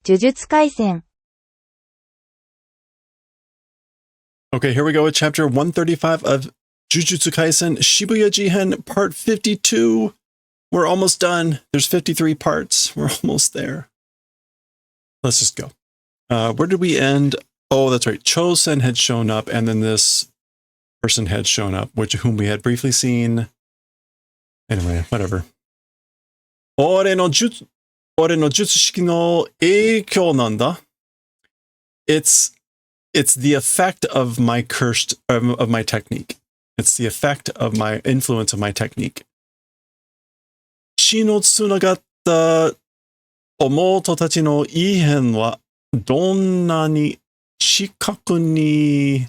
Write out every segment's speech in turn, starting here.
呪術廻戦 Okay, here we go with chapter 135 of Jujutsu Kaisen Shibuya Jihen, part 52. We're almost done. There's 53 parts. We're almost there. Let's just go. Where did we end? Oh, that's right. Chosen had shown up, and then this person had shown up, whom we had briefly seen. Anyway, whatever. 俺の術式の影響なんだ. It's the effect of my of my technique. It's the effect of my influence of my technique. 血のつながった妹たちの異変はどんなに近くに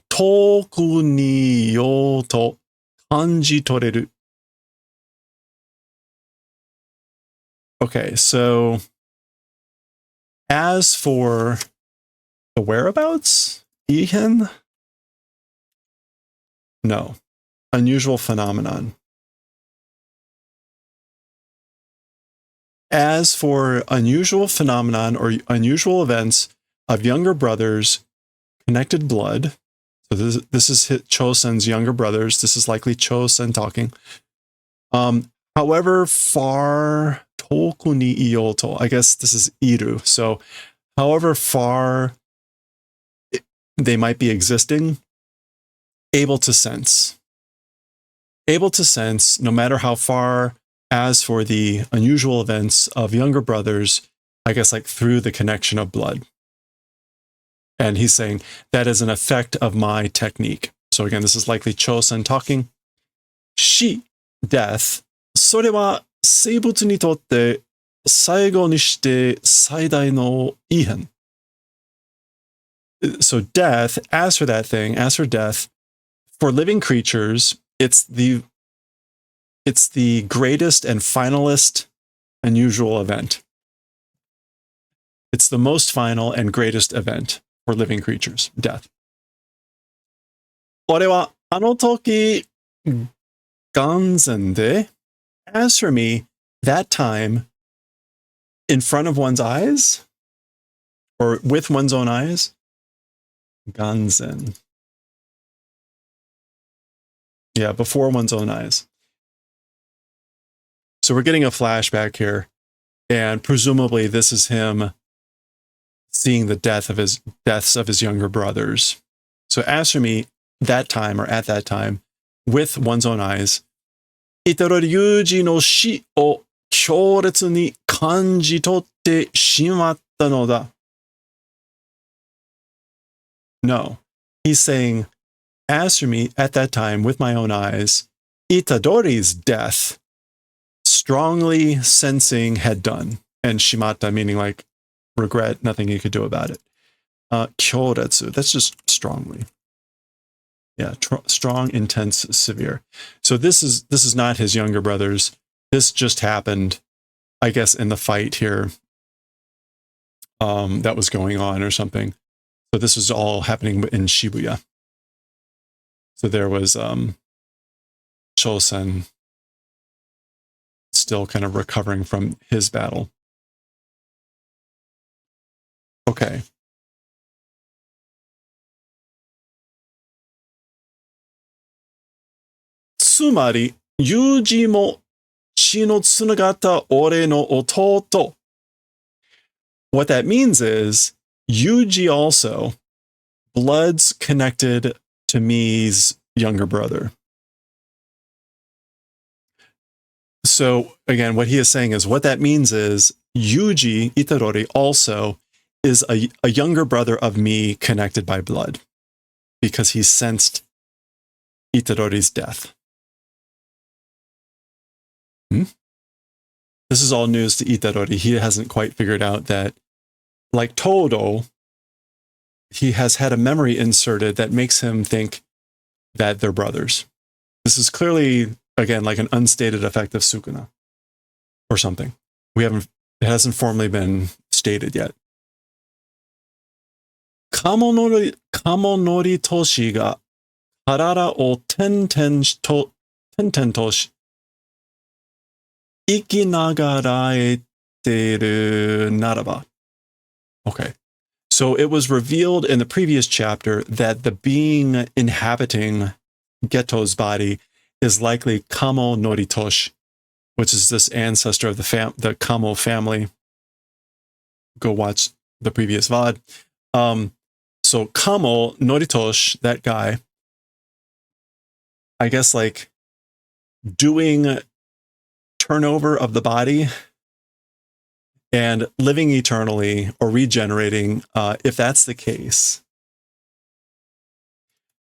遠くにいようと感じ取れる. Okay, so as for the whereabouts, Ihan? No. Unusual phenomenon. As for unusual phenomenon or unusual events of younger brothers, connected blood. So this is Chosen's younger brothers. This is likely Chosen talking. However far toku ni iyoto. I guess this is Iru. So however far they might be existing, able to sense. Able to sense no matter how far. As for the unusual events of younger brothers, I guess like through the connection of blood. And he's saying that is an effect of my technique. So again, this is likely Chosen talking. Shi, death. それは生物にとって最後にして最大の異変. So death, as for that thing, as for death, for living creatures, it's the greatest and finalist unusual event. It's the most final and greatest event for living creatures, death. 俺はあの時眼前で As for me, that time, in front of one's eyes, or with one's own eyes, ganzen. Yeah, before one's own eyes. So we're getting a flashback here, and presumably this is him seeing the deaths of his younger brothers. So as for me, that time, or at that time, with one's own eyes, Itaro Ryuji no shi o kyoretsu ni kanji totte shimatta no da. No, he's saying, as for me, at that time, with my own eyes, Itadori's death, strongly sensing had done. And shimatta meaning like regret, nothing he could do about it. Kyoretsu, that's just strongly. Yeah, strong, intense, severe. So this is not his younger brothers. This just happened, I guess, in the fight here that was going on or something. So this is all happening in Shibuya. So there was Chosen still kind of recovering from his battle. Okay. Tsumari, Yuji mo chi no tsunagata ore no ototo. What that means is, Yuji also, blood's connected to me's younger brother. So again, what he is saying is, what that means is, Yuji, Itadori, also is a younger brother of me connected by blood, because he sensed Itadori's death. This is all news to Itadori. He hasn't quite figured out that, like Todo, he has had a memory inserted that makes him think that they're brothers. This is clearly, again, like an unstated effect of Sukuna or something. It hasn't formally been stated yet. Kamonori Toshi ga harara o tenten toshi. 生きながらえ iteru naraba. Okay. So it was revealed in the previous chapter that the being inhabiting Geto's body is likely Kamo Noritoshi, which is this ancestor of the Kamo family. Go watch the previous VOD. So Kamo Noritoshi, that guy, I guess like doing turnover of the body and living eternally or regenerating, if that's the case.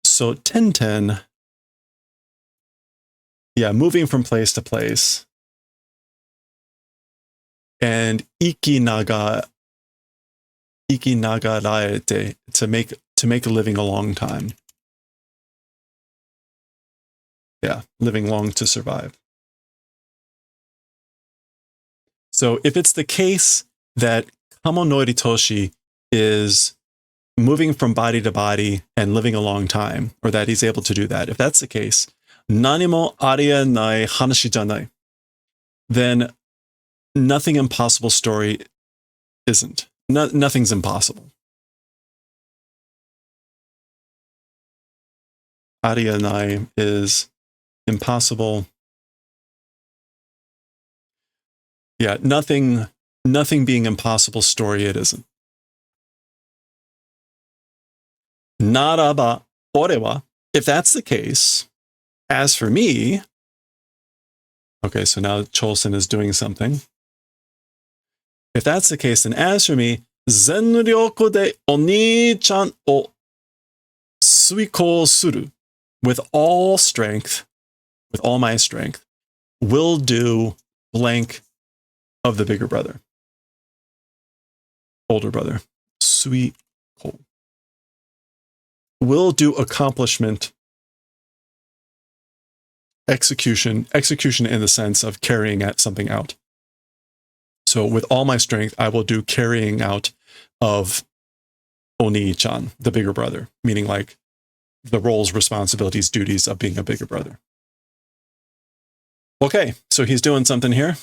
So Tenten, yeah, moving from place to place. And Ikinagaraete, to make a living a long time. Yeah, living long to survive. So if it's the case that Kamo Noritoshi is moving from body to body and living a long time, or that he's able to do that, if that's the case, nanimo arienai hanashi janai, then nothing impossible story isn't. Nothing's impossible. Arienai is impossible. Yeah, nothing being impossible story, it isn't. Naraba orewa, if that's the case, as for me, okay, so now Cholson is doing something. If that's the case, then as for me, zenryoku de oni-chan o suikou suru, with all strength, with all my strength, will do blank of the bigger brother, older brother, suikou. Will do accomplishment, execution in the sense of carrying something out. So with all my strength, I will do carrying out of Oni-chan, the bigger brother, meaning like the roles, responsibilities, duties of being a bigger brother. Okay, so he's doing something here.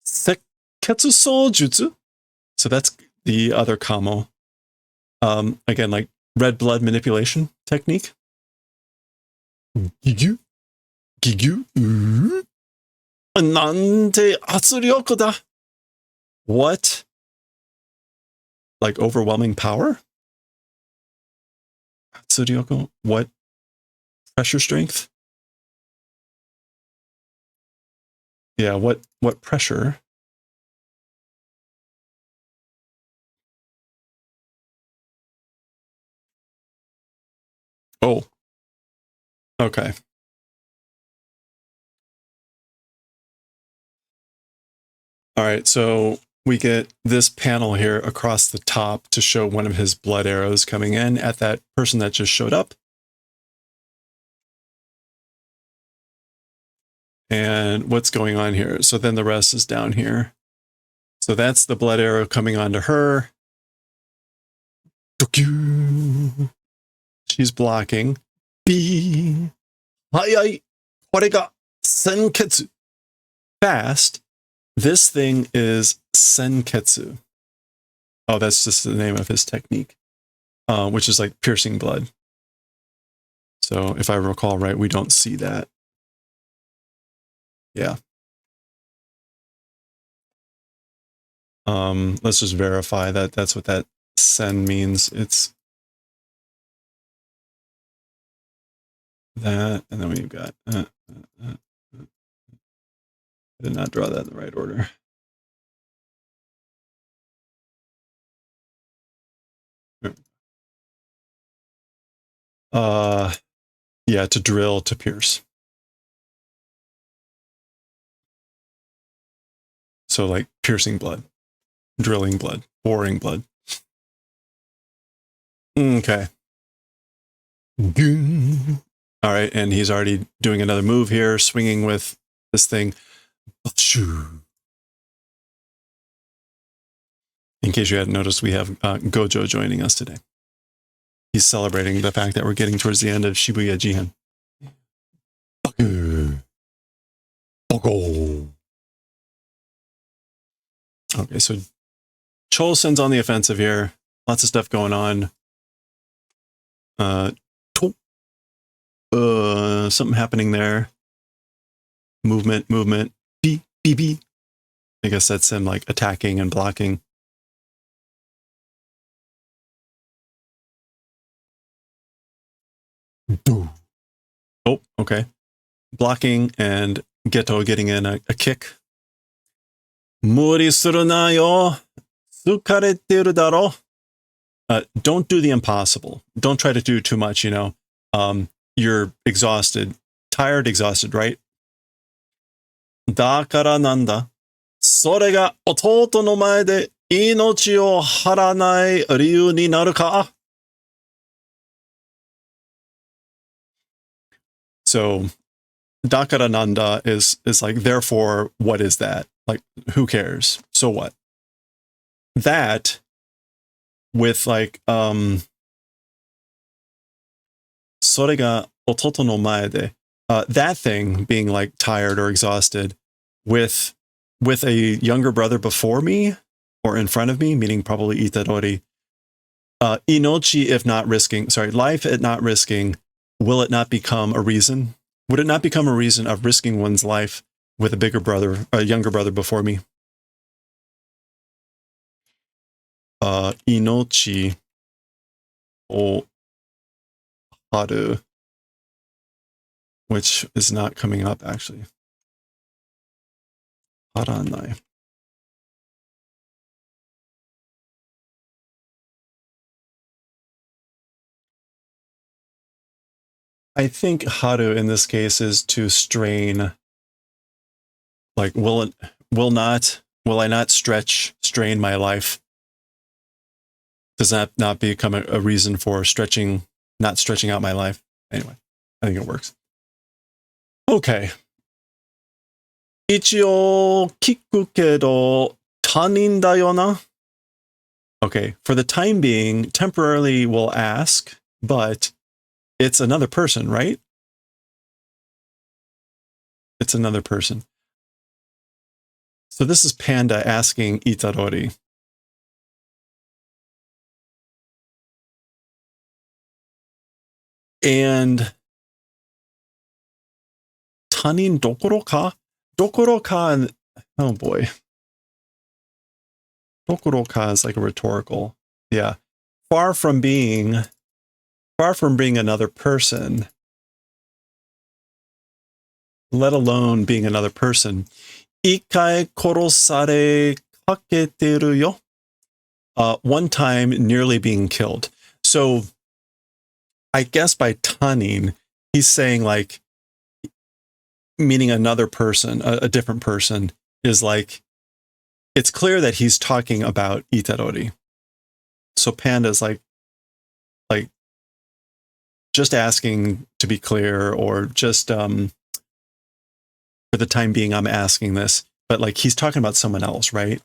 Sekketsu Soujutsu. So that's the other Kamo. Again, like red blood manipulation technique. Gigyu. Nante atsuryoku da. What? Like overwhelming power? Atsuryoku? What? Pressure strength? Yeah, what pressure? Oh. Okay. All right, so we get this panel here across the top to show one of his blood arrows coming in at that person that just showed up. And what's going on here? So then the rest is down here. So that's the blood arrow coming onto her. She's blocking. B. Hayai. Korega senketsu. Fast. This thing is senketsu. Oh, that's just the name of his technique, which is like piercing blood. So if I recall right, we don't see that. Yeah. Let's just verify that that's what that sen means. It's that, and then we've got I did not draw that in the right order. Yeah, to drill, to pierce. So like piercing blood, drilling blood, boring blood. Okay. All right, and he's already doing another move here, swinging with this thing. In case you hadn't noticed, we have Gojo joining us today. He's celebrating the fact that we're getting towards the end of Shibuya Jihen. Okay, so Chosen's on the offensive here. Lots of stuff going on. Something happening there. Movement. B. I guess that's him like attacking and blocking. Oh, okay. Blocking and Geto getting in a kick. Muri suru na yo. Tsukareteru daro. Don't do the impossible. Don't try to do too much, you know. You're exhausted. Tired, exhausted, right? Dakara nanda. それが弟の前で命を張らない理由になるか? So, Dakarananda is like, therefore, what is that? Like, who cares? So what? That, with like, それが弟の前で, that thing being like tired or exhausted with a younger brother before me or in front of me, meaning probably Itadori, inochi if not risking, life at not risking, will it not become a reason? Would it not become a reason of risking one's life with a younger brother before me? Inochi o haru, which is not coming up actually. Haranai. I think haru in this case is to strain. Like, will I not strain my life? Does that not become a reason for not stretching out my life? Anyway, I think it works. Okay. 一応聞くけど他人だよな? Okay, for the time being, temporarily we'll ask, but it's another person, right? It's another person. So this is Panda asking Itadori. And Tanin dokoro ka? Dokoro ka, oh boy. Dokoro ka is like a rhetorical. Yeah. Far from being another person, let alone being another person. Ikai korosare kaketeru yo. One time nearly being killed. So I guess by tanin, he's saying like, meaning another person, a different person, is like, it's clear that he's talking about Itadori. So Panda's like just asking to be clear, or just for the time being, I'm asking this, but like he's talking about someone else, right?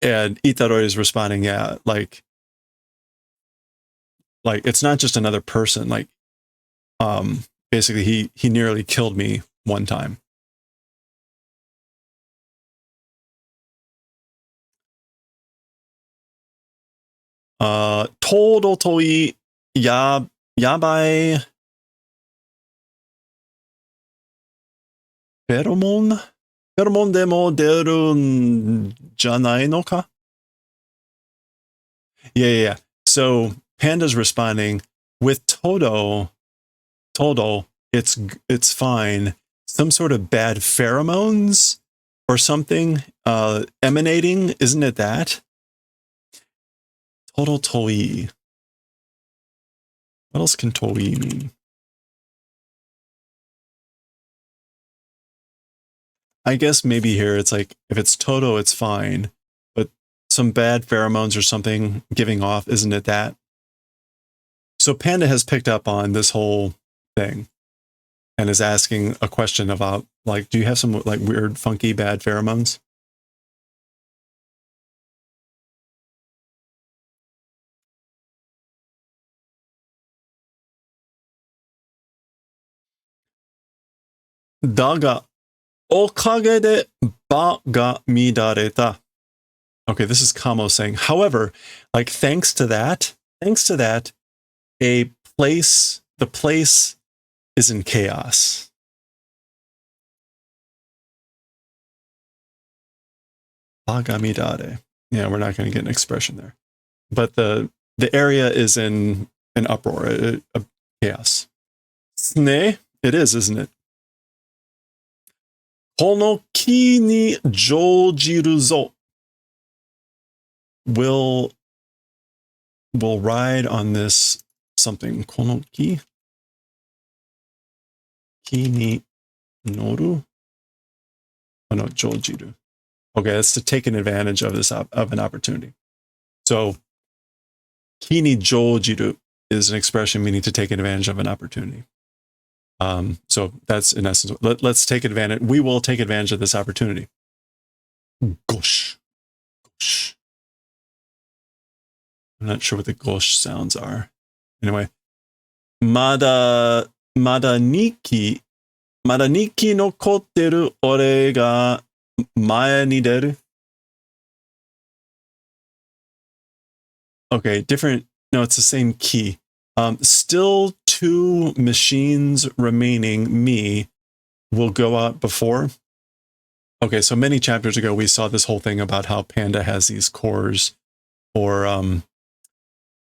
And Itadori is responding, yeah, like it's not just another person. Like, basically he nearly killed me one time. Todo toi yabai pheromone demo deru janai no ka? Yeah. So Panda's responding with Todo, it's fine. Some sort of bad pheromones or something emanating, isn't it that? Todo toi. What else can toi mean? I guess maybe here it's like, if it's Todo, it's fine. But some bad pheromones or something giving off, isn't it that? So Panda has picked up on this whole thing and is asking a question about, like, do you have some like weird, funky, bad pheromones? Daga okage de ba ga midareta. Okay, this is Kamo saying, however, like thanks to that, the place is in chaos. Bagamidare. Yeah, we're not going to get an expression there. But the area is in an uproar, a chaos. Sne, it is, isn't it? Kono ki ni joujiru zo. Will ride on this something. Kono ki? Ki ni noru? Oh no, joujiru. Okay, that's to take an advantage of this of an opportunity. So, kini jojiru is an expression meaning to take advantage of an opportunity. So that's in essence. Let's take advantage. We will take advantage of this opportunity. Gosh, gosh. I'm not sure what the gosh sounds are. Anyway, mada niki nokotteru ore ga mae ni deru. Okay, different. No, it's the same key. Still 2 machines remaining. Me will go out before. Okay, so many chapters ago, we saw this whole thing about how Panda has these cores or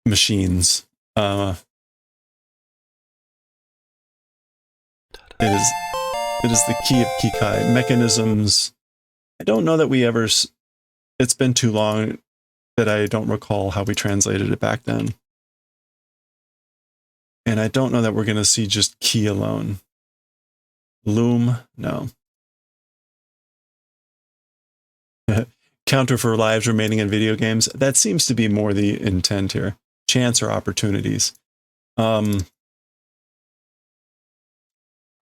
machines. It is the key of Kikai. Mechanisms. I don't know that we ever... It's been too long that I don't recall how we translated it back then. And I don't know that we're going to see just key alone. Loom? No. Counter for lives remaining in video games. That seems to be more the intent here. Chance or opportunities. So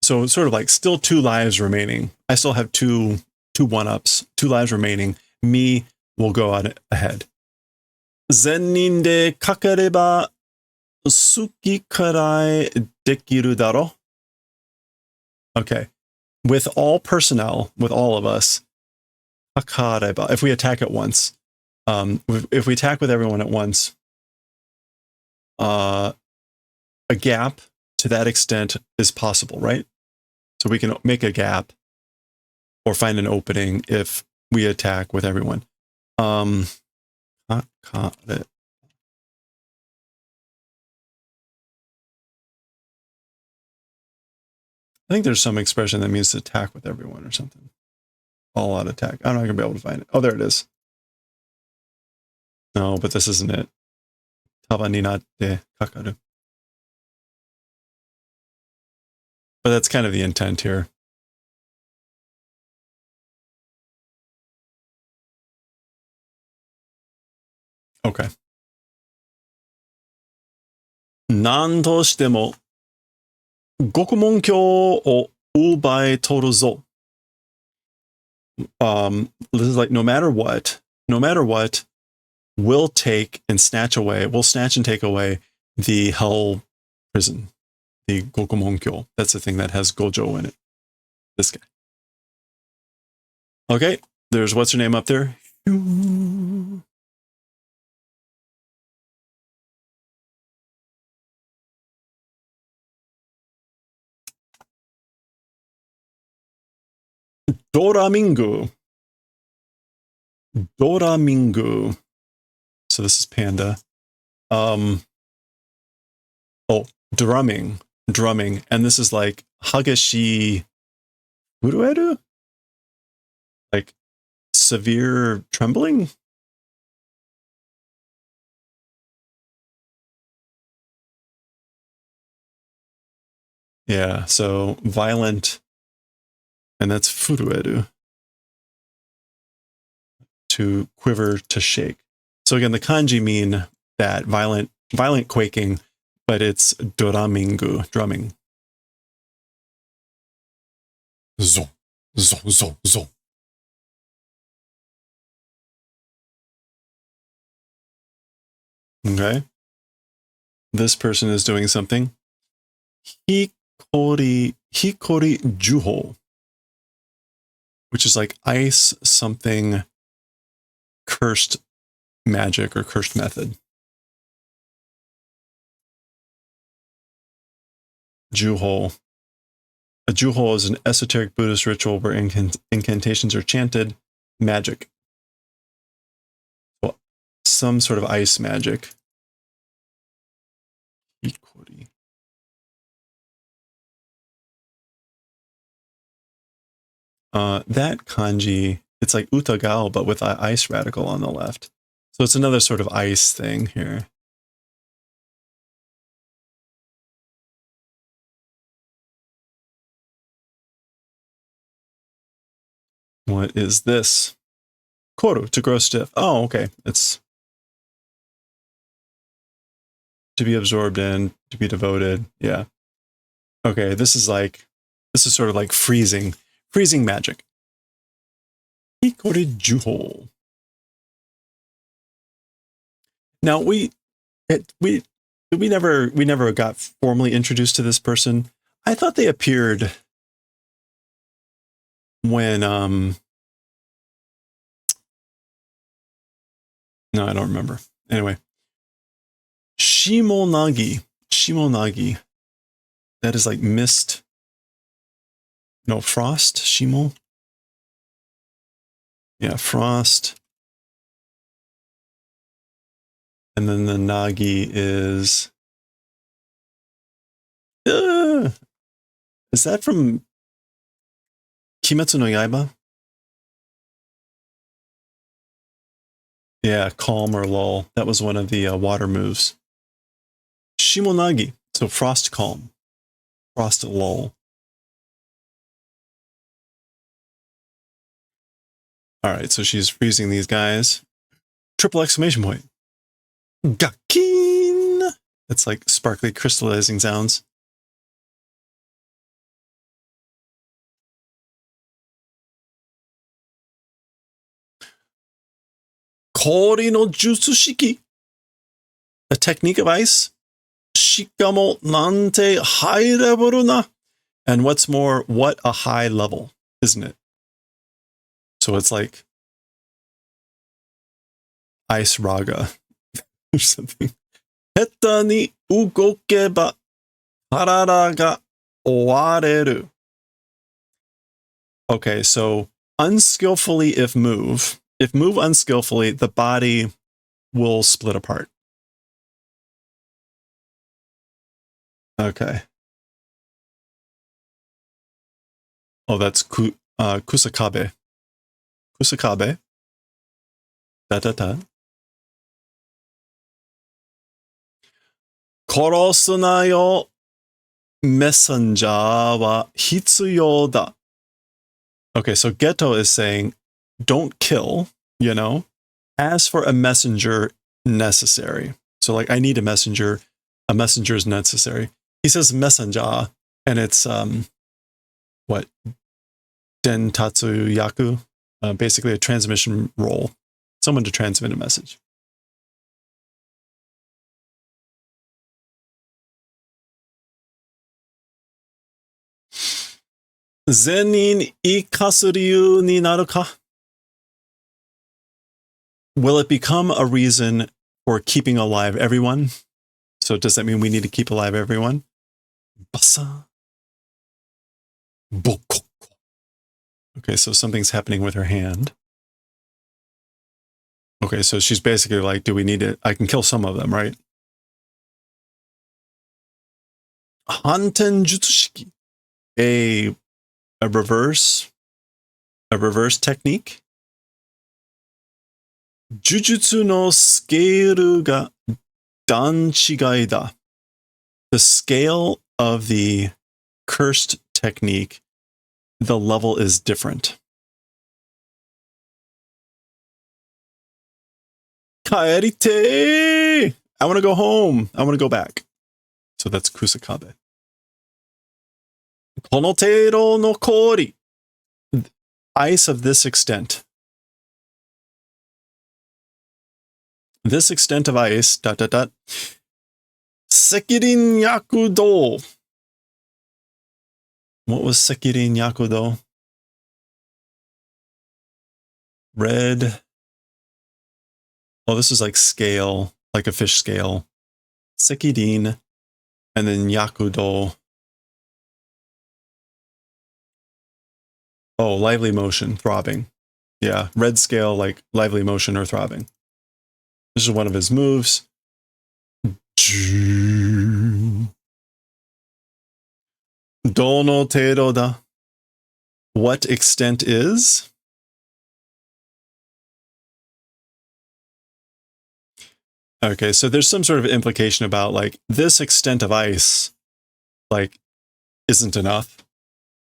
sort of like still 2 lives remaining. I still have two 1-ups, 2 lives remaining. Me will go out ahead. Zennin de kakareba suki karai dekiru daro. Okay. With all personnel, with all of us, kakareba, if we attack at once, if we attack with everyone at once, a gap to that extent is possible, right? So we can make a gap or find an opening if we attack with everyone. I think there's some expression that means to attack with everyone or something. All out attack. I'm not going to be able to find it. Oh, there it is. No, but this isn't it. Taba ni natte kakaru. But that's kind of the intent here. Okay. 何としても獄門橋を奪い取るぞ。This is like no matter what, we'll take and snatch away, we'll snatch and take away the hell prison, the Gokumonkyo. That's the thing that has Gojo in it. This guy. Okay, there's what's her name up there? Doramingu. Doramingu. So this is Panda. Oh, drumming. And this is like Hageshi Urueru? Like severe trembling? Yeah, so violent. And that's furueru. To quiver, to shake. So again, the kanji mean that violent quaking, but it's doramingu, drumming. Zo, zo, zo, zo. Okay. This person is doing something. Hikori juho. which is like ice something cursed magic or cursed method. Juhol. A Juhol is an esoteric Buddhist ritual where incantations are chanted. Magic. Well, some sort of ice magic. Ikori. That kanji, it's like utagao, but with an ice radical on the left. So it's another sort of ice thing here. What is this? Koru, to grow stiff. Oh, okay. It's to be absorbed in, to be devoted. Yeah. Okay, this is sort of like freezing magic. Hikori Juhol. Now we never got formally introduced to this person. I thought they appeared when no, I don't remember. Anyway. Shimonagi. That is like mist. No, frost. Shimo. Yeah, frost. And then the Nagi is... is that from Kimetsu no Yaiba? Yeah, calm or lull. That was one of the water moves. Shimonagi. So frost calm. Frost lull. Alright, so she's freezing these guys. Triple exclamation point. Gakin! It's like sparkly crystallizing sounds. Kori no jutsu shiki. A technique of ice. Shikamo nante high level na. And what's more, what a high level, isn't it? So it's like ice raga or something. Heta ni ugokeba harara ga owareru. Okay, so unskillfully if move unskillfully, the body will split apart. Okay. Oh, that's kusakabe. Kusakabe. Da. Korosu na yo messenger wa hitsuyou da. Okay, so Geto is saying, don't kill, As for a messenger, necessary. So like, I need a messenger is necessary. He says messenger, and it's, what? Dentatsu yaku? Basically a transmission role. Someone to transmit a message. Zenin ikasu ryu ni naru ka? Will it become a reason for keeping alive everyone? So does that mean we need to keep alive everyone? Basa. Bokoko. Okay, so something's happening with her hand. Okay, so she's basically like, do we need it? I can kill some of them, right? Hanten Jutsushiki. A reverse technique. Jujutsu no scale ga danchigai da. The scale of the cursed technique, the level is different. Kaerite! I want to go home. I want to go back. So that's kusakabe. Konotero no kori. Ice of this extent. This extent of ice, ... Sekirin Yakudo. What was Sekirin Yakudo? Red. Oh, this is like scale, like a fish scale. Sekidin, and then Yakudo. Oh, lively motion, throbbing. Yeah, red scale, like lively motion or throbbing. This is one of his moves. Dono tedo da. What extent is? Okay, so there's some sort of implication about like this extent of ice, like, isn't enough.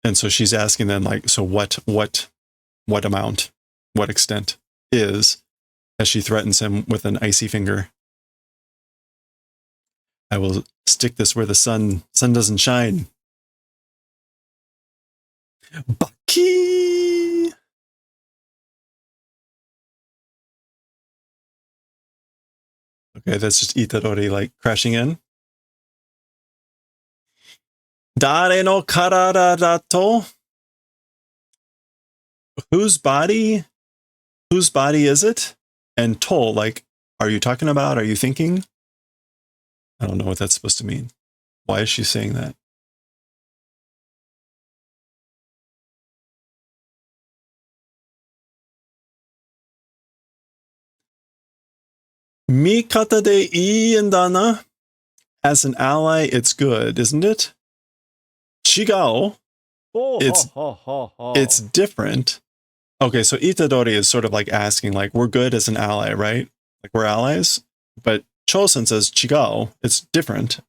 And so she's asking then, like, so what amount, what extent is, as she threatens him with an icy finger. I will stick this where the sun doesn't shine. Baki! Okay, that's just Itadori like crashing in. Dare no karada da to? Whose body? Whose body is it? And to, like, are you talking about? Are you thinking? I don't know what that's supposed to mean. Why is she saying that? Mikata de iindana. As an ally, it's good, isn't it? Chigao. It's different. Okay, so Itadori is sort of like asking, like, we're good as an ally, right? Like, we're allies? But Chosen says, chigao, it's different.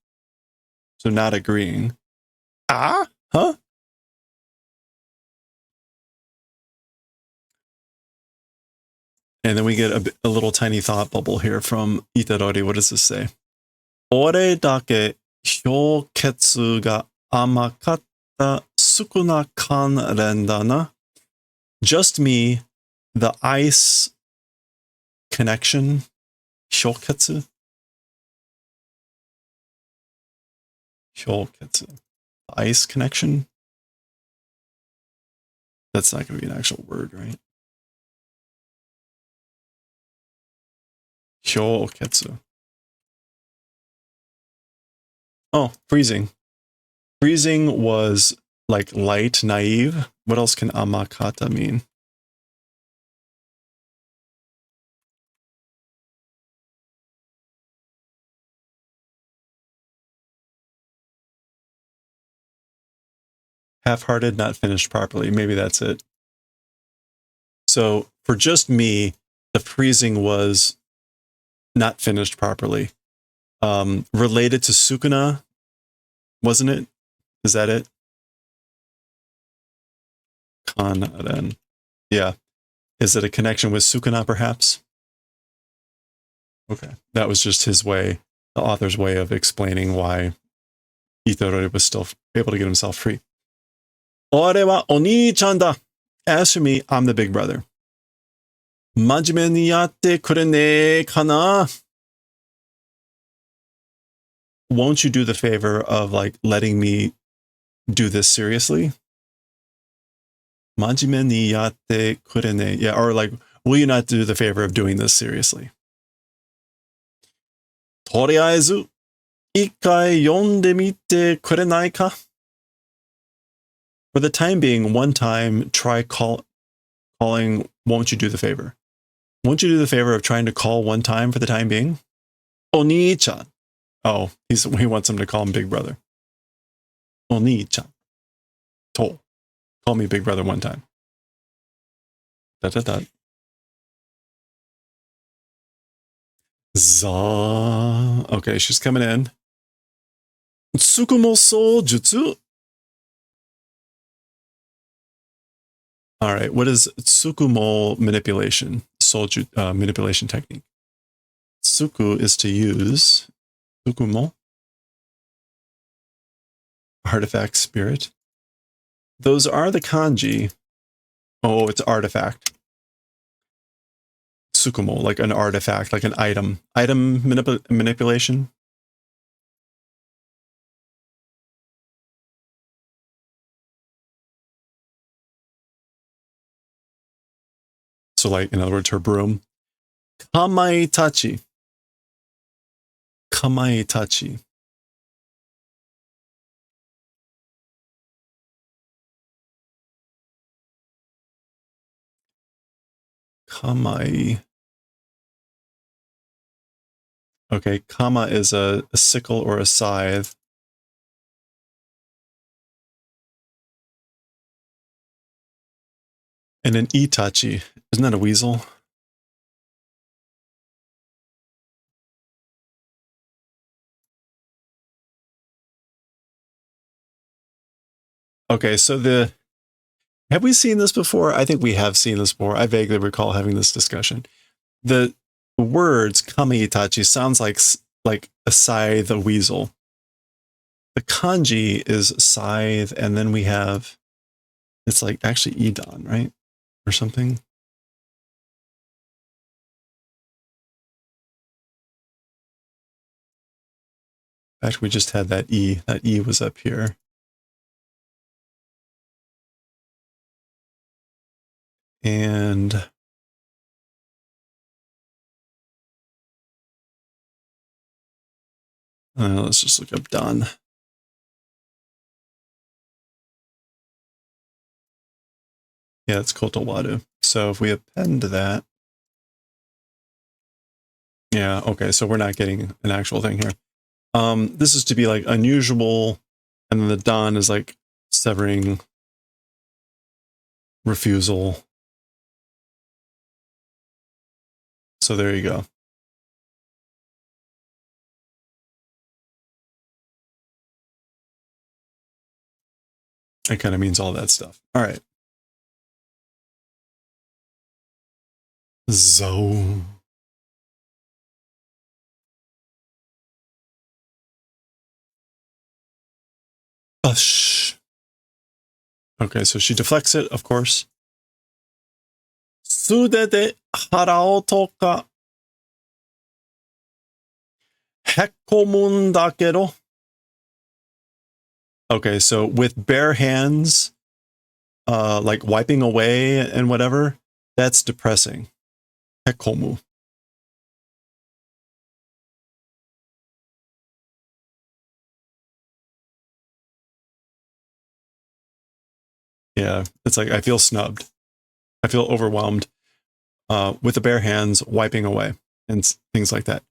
So not agreeing. Ah? Huh? And then we get a little tiny thought bubble here from Itadori. What does this say? Ore dake hyoketsu ga amakatta sukuna kanren da na. Just me, the ice connection, hyoketsu. Hyoketsu. Ice connection. That's not going to be an actual word, right? Hyoketsu. Oh, freezing. Freezing was like light, naive. What else can amakata mean? Half-hearted, not finished properly. Maybe that's it. So for just me, the freezing was not finished properly. Related to Sukuna, wasn't it? Is that it? Kanren. Yeah. Is it a connection with Sukuna, perhaps? Okay. That was just his way, the author's way of explaining why Itadori was still able to get himself free. Ore wa oni-chan da. As for me, I'm the big brother. Majime ni yatte kurene kana? Won't you do the favor of like letting me do this seriously? Majime ni yatte kurene. Yeah, or like, will you not do the favor of doing this seriously? Toriaezu, ikkai yonde mite kurenai ka? For the time being, one time, try calling, won't you do the favor? Won't you do the favor of trying to call one time for the time being? Oni-chan. Oh, he wants him to call him Big Brother. Oni-chan. To. Call me Big Brother one time. Da da da. Za. Okay, she's coming in. Tsukumo so jutsu. All right, what is Tsukumo manipulation? Manipulation technique. Tsuku is to use. Tsukumo. Artifact spirit. Those are the kanji. Oh, it's artifact. Tsukumo, like an artifact, like an item. Item manipulation. So like, in other words, her broom. Kamaitachi. Kamaitachi. Kamai. Okay, kama is a sickle or a scythe. And an itachi. Isn't that a weasel? Okay, so have we seen this before? I think we have seen this before. I vaguely recall having this discussion. The words kamaitachi sounds like a scythe, a weasel. The kanji is scythe, and then we have, it's like actually idan, right? Or something. In fact, we just had that E. That E was up here. And let's just look up done. Yeah, it's kotowadu. So if we append that, yeah, okay, so we're not getting an actual thing here. This is to be like unusual, and then the dan is like severing, refusal. So there you go. It kind of means all that stuff. All right. Zo. Ush. Okay, so she deflects it, of course. Sude de harao ka hekomun dakedo. Okay, so with bare hands, like wiping away and whatever, that's depressing. Hekomu. Yeah, it's like I feel snubbed. I feel overwhelmed with the bare hands wiping away and things like that.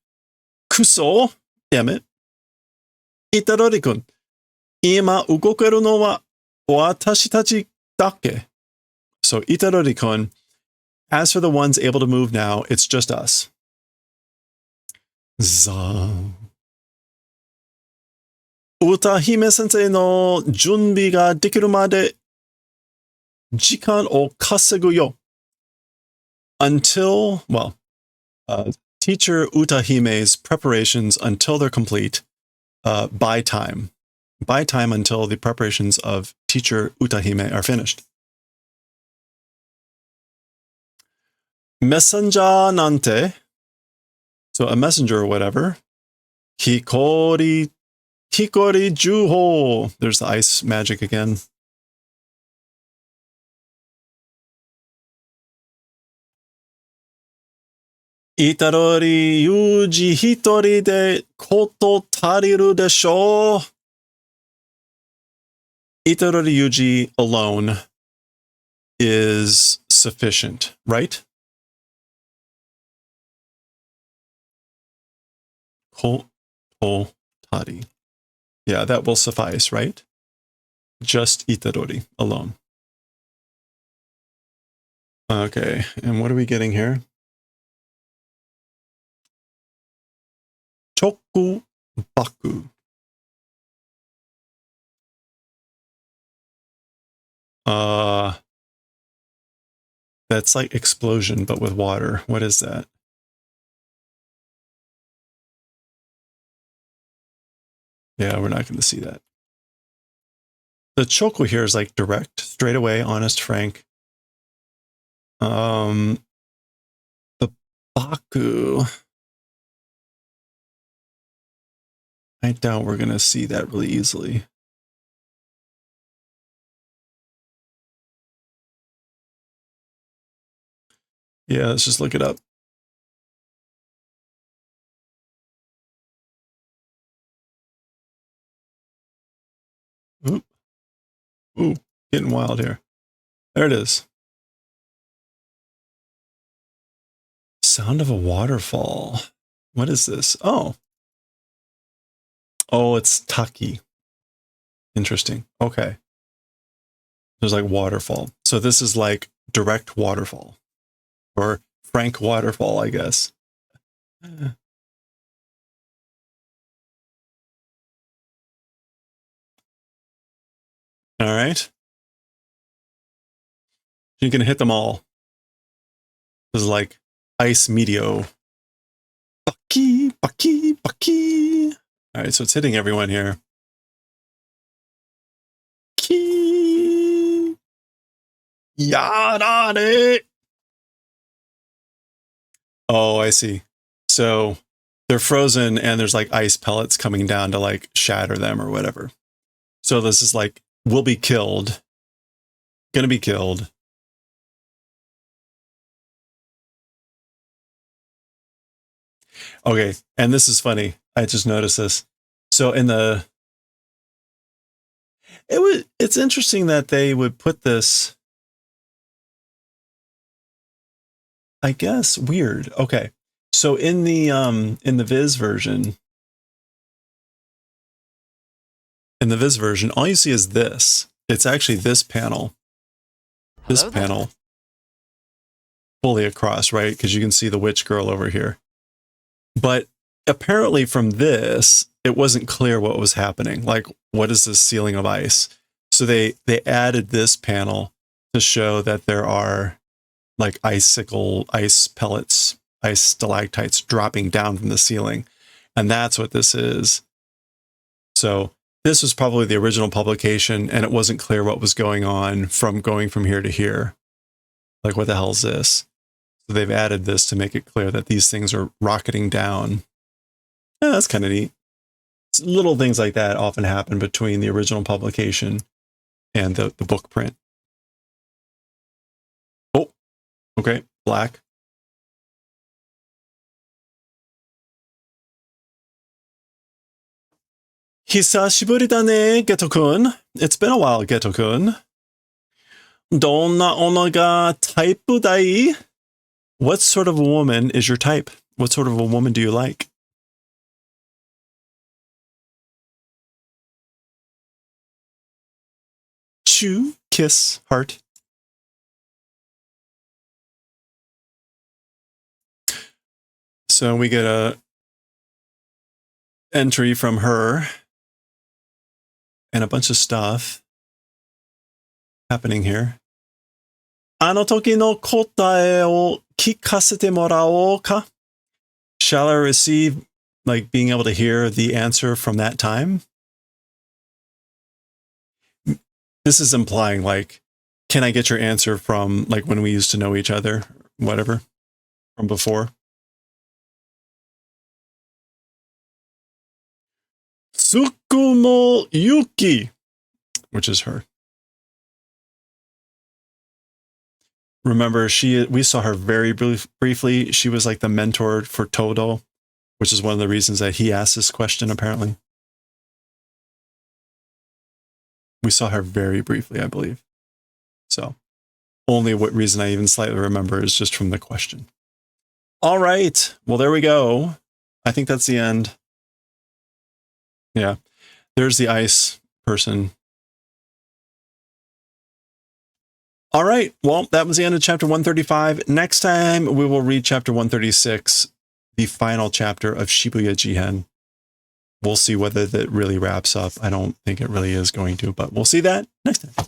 Kuso, damn it. Itarori-kun, ima ugokeru no wa watashi tachi dake. So Itarori-kun, as for the ones able to move now, it's just us. Za. Utahime sensei no junbi ga dekiru made jikan o kasegu yo. Until, well, teacher Utahime's preparations until they're complete, buy time. Buy time until the preparations of teacher Utahime are finished. Messenger nante, so a messenger or whatever. Hikori juho. There's the ice magic again. Itarori yuji hitori de koto tariru desho. Itarori yuji alone is sufficient, right? Koto tari. Yeah, that will suffice, right? Just Itarori alone. Okay, and what are we getting here? Choku baku. That's like explosion, but with water. What is that? Yeah, we're not going to see that. The choku here is like direct, straight away, honest, frank. The baku, I doubt we're going to see that really easily. Yeah, let's just look it up. Ooh, ooh, getting wild here. There it is. Sound of a waterfall. What is this? Oh. Oh, it's Taki. Interesting. Okay. There's like waterfall. So this is like direct waterfall. Or frank waterfall, I guess. All right. You can hit them all. This is like ice meteo. Bucky, Bucky, Bucky. All right, so it's hitting everyone here. Key. Yarare. Oh, I see. So they're frozen and there's like ice pellets coming down to like shatter them or whatever. So this is like, will be killed. Gonna be killed. Okay, and this is funny. I just noticed this. So in the it's interesting that they would put this, I guess, weird. Okay. So in the Viz version, all you see is this. It's actually this panel. This panel fully across, right? Because you can see the witch girl over here. But apparently from this, it wasn't clear what was happening. Like, what is this ceiling of ice? So they added this panel to show that there are like ice pellets, ice stalactites dropping down from the ceiling. And that's what this is. So this was probably the original publication, and it wasn't clear what was going on from going from here to here. Like, what the hell is this? So they've added this to make it clear that these things are rocketing down. Yeah, that's kind of neat. Little things like that often happen between the original publication and the book print. Oh, okay, black. Hisashiburi da ne, Geto-kun. It's been a while, Geto-kun. Donna ono ga taipu dai? What sort of a woman is your type? What sort of a woman do you like? Chew, kiss, heart. So we get a entry from her and a bunch of stuff happening here. あの時の答えを聞かせてもらおうか? Shall I receive, like, being able to hear the answer from that time? This is implying, like, can I get your answer from, like, when we used to know each other, whatever, from before? Tsukumo Yuki, which is her. Remember, we saw her very briefly. She was like the mentor for Todo, which is one of the reasons that he asked this question, apparently. We saw her very briefly, I believe. So, only what reason I even slightly remember is just from the question. All right. Well, there we go. I think that's the end. Yeah. There's the ice person. All right. Well, that was the end of chapter 135. Next time, we will read chapter 136, the final chapter of Shibuya Jihen. We'll see whether that really wraps up. I don't think it really is going to, but we'll see that next time.